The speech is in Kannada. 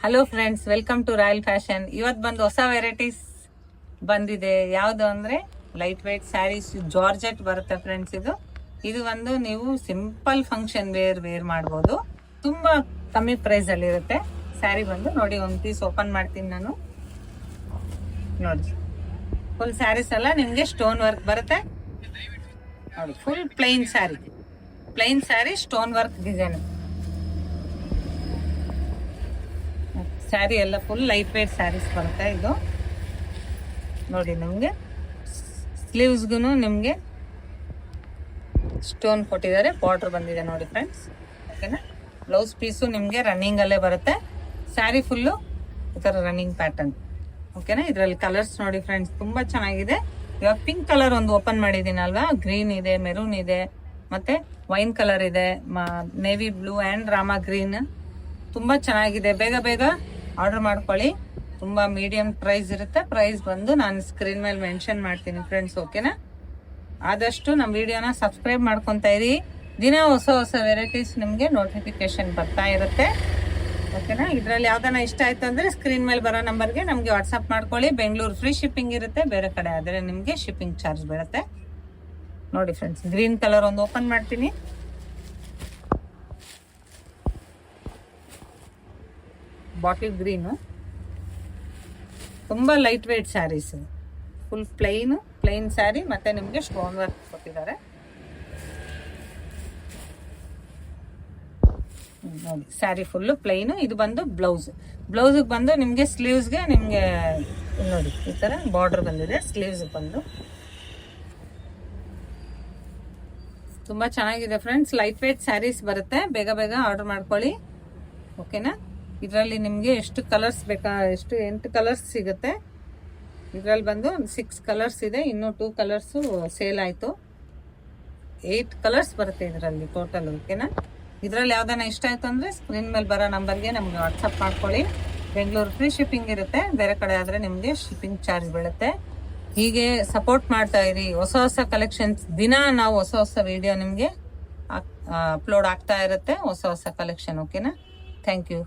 Hello friends, welcome to Royal Fashion. ಇವತ್ತು ಬಂದು ಹೊಸ ವೆರೈಟೀಸ್ ಬಂದಿದೆ. ಯಾವುದು ಅಂದರೆ ಲೈಟ್ ವೇಟ್ ಸ್ಯಾರೀಸ್, ಜಾರ್ಜೆಟ್ ಬರುತ್ತೆ ಫ್ರೆಂಡ್ಸ್. ಇದು ಒಂದು ನೀವು ಸಿಂಪಲ್ ಫಂಕ್ಷನ್ ವೇರ್ ಮಾಡ್ಬೋದು. ತುಂಬ ಕಮ್ಮಿ ಪ್ರೈಸಲ್ಲಿ ಇರುತ್ತೆ ಸ್ಯಾರಿ. ಬಂದು ನೋಡಿ, ಒಂದು ಪೀಸ್ ಓಪನ್ ಮಾಡ್ತೀನಿ ನಾನು. ನೋಡಿ, ಫುಲ್ ಸ್ಯಾರೀಸ್ ಎಲ್ಲ ನಿಮಗೆ ಸ್ಟೋನ್ ವರ್ಕ್ ಬರುತ್ತೆ ನೋಡಿ. Full plain sari, stone work design. Sari ಎಲ್ಲ ಫುಲ್ ಲೈಟ್ ವೇಟ್ ಸ್ಯಾರೀಸ್ ಬರುತ್ತೆ. ಇದು ನೋಡಿ, ನಿಮಗೆ ಸ್ಲೀವ್ಸ್ಗೂ ನಿಮಗೆ ಸ್ಟೋನ್ ಕೊಟ್ಟಿದ್ದಾರೆ, ಬಾರ್ಡರ್ ಬಂದಿದೆ ನೋಡಿ ಫ್ರೆಂಡ್ಸ್. ಓಕೆನಾ. ಬ್ಲೌಸ್ ಪೀಸು ನಿಮಗೆ ರನ್ನಿಂಗಲ್ಲೇ ಬರುತ್ತೆ. ಸ್ಯಾರಿ ಫುಲ್ಲು ಈ ಥರ ರನ್ನಿಂಗ್ ಪ್ಯಾಟರ್ನ್. ಓಕೆನಾ. ಇದರಲ್ಲಿ ಕಲರ್ಸ್ ನೋಡಿ ಫ್ರೆಂಡ್ಸ್, ತುಂಬ ಚೆನ್ನಾಗಿದೆ. ಇವಾಗ ಪಿಂಕ್ ಕಲರ್ ಒಂದು ಓಪನ್ ಮಾಡಿದ್ದೀನಲ್ವಾ, ಗ್ರೀನ್ ಇದೆ, ಮೆರೂನ್ ಇದೆ, ಮತ್ತು ವೈನ್ ಕಲರ್ ಇದೆ, navy blue and Rama green. ತುಂಬ ಚೆನ್ನಾಗಿದೆ. ಬೇಗ ಆರ್ಡರ್ ಮಾಡ್ಕೊಳ್ಳಿ. ತುಂಬ ಮೀಡಿಯಂ ಪ್ರೈಸ್ ಇರುತ್ತೆ. ಪ್ರೈಸ್ ಬಂದು ನಾನು ಸ್ಕ್ರೀನ್ ಮೇಲೆ ಮೆನ್ಷನ್ ಮಾಡ್ತೀನಿ ಫ್ರೆಂಡ್ಸ್. ಓಕೆನಾ. ಆದಷ್ಟು ನಮ್ಮ ವಿಡಿಯೋನ ಸಬ್ಸ್ಕ್ರೈಬ್ ಮಾಡ್ಕೊತಾ ಇರಿ. ದಿನ ಹೊಸ ವೆರೈಟೀಸ್ ನಿಮಗೆ ನೋಟಿಫಿಕೇಶನ್ ಬರ್ತಾ ಇರುತ್ತೆ. ಓಕೆನಾ. ಇದರಲ್ಲಿ ಯಾವ್ದಾನ ಇಷ್ಟ ಆಯ್ತು ಅಂದರೆ ಸ್ಕ್ರೀನ್ ಮೇಲೆ ಬರೋ ನಂಬರ್ಗೆ ನಮಗೆ ವಾಟ್ಸಪ್ ಮಾಡ್ಕೊಳ್ಳಿ. ಬೆಂಗಳೂರು ಫ್ರೀ ಶಿಪ್ಪಿಂಗ್ ಇರುತ್ತೆ. ಬೇರೆ ಕಡೆ ಆದರೆ ನಿಮಗೆ ಶಿಪ್ಪಿಂಗ್ ಚಾರ್ಜ್ ಬೀಳುತ್ತೆ. ನೋಡಿ ಫ್ರೆಂಡ್ಸ್, ಗ್ರೀನ್ ಕಲರ್ ಒಂದು ಓಪನ್ ಮಾಡ್ತೀನಿ. ಬಾಟಲ್ ಗ್ರೀನು, ತುಂಬ light weight sarees. Full plain sari, ಮತ್ತೆ ನಿಮಗೆ ಸ್ಟೋನ್ ವರ್ಕ್ ಕೊಟ್ಟಿದ್ದಾರೆ ನೋಡಿ. Sari full plain. ಇದು ಬಂದು ಬ್ಲೌಸ್ಗೆ ಬಂದು ನಿಮಗೆ ಸ್ಲೀವ್ಸ್ಗೆ ನಿಮಗೆ ನೋಡಿ ಈ ಥರ ಬಾರ್ಡರ್ ಬಂದಿದೆ. ಸ್ಲೀವ್ಸ್ಗೆ ಬಂದು ತುಂಬ ಚೆನ್ನಾಗಿದೆ ಫ್ರೆಂಡ್ಸ್. ಲೈಟ್ ವೇಟ್ ಸ್ಯಾರೀಸ್ ಬರುತ್ತೆ. ಬೇಗ ಆರ್ಡರ್ ಮಾಡ್ಕೊಳ್ಳಿ. ಓಕೆನಾ. ಇದರಲ್ಲಿ ನಿಮಗೆ ಎಷ್ಟು ಕಲರ್ಸ್ ಬೇಕಾ, 8 ಕಲರ್ಸ್ ಸಿಗುತ್ತೆ. ಇದರಲ್ಲಿ ಬಂದು 6 ಕಲರ್ಸ್ ಇದೆ. ಇನ್ನೂ 2 ಕಲರ್ಸು ಸೇಲ್ ಆಯಿತು. 8 ಕಲರ್ಸ್ ಬರುತ್ತೆ ಇದರಲ್ಲಿ ಟೋಟಲ್. ಓಕೆನಾ. ಇದರಲ್ಲಿ ಯಾವ್ದಾನ ಇಷ್ಟ ಆಯಿತು ಅಂದರೆ ಸ್ಕ್ರೀನ್ ಮೇಲೆ ಬರೋ ನಂಬರ್ಗೆ ನಮಗೆ ವಾಟ್ಸಪ್ ಮಾಡ್ಕೊಳ್ಳಿ. ಬೆಂಗಳೂರು ಫ್ರೀ ಶಿಪ್ಪಿಂಗ್ ಇರುತ್ತೆ. ಬೇರೆ ಕಡೆ ಆದರೆ ನಿಮಗೆ ಶಿಪ್ಪಿಂಗ್ ಚಾರ್ಜ್ ಬೀಳುತ್ತೆ. ಹೀಗೆ ಸಪೋರ್ಟ್ ಮಾಡ್ತಾ ಇರಿ. ಹೊಸ ಕಲೆಕ್ಷನ್ಸ್ ದಿನ ನಾವು ಹೊಸ ವಿಡಿಯೋ ನಿಮಗೆ ಅಪ್ಲೋಡ್ ಆಗ್ತಾ ಇರುತ್ತೆ. ಹೊಸ ಕಲೆಕ್ಷನ್. ಓಕೆನಾ. Thank you.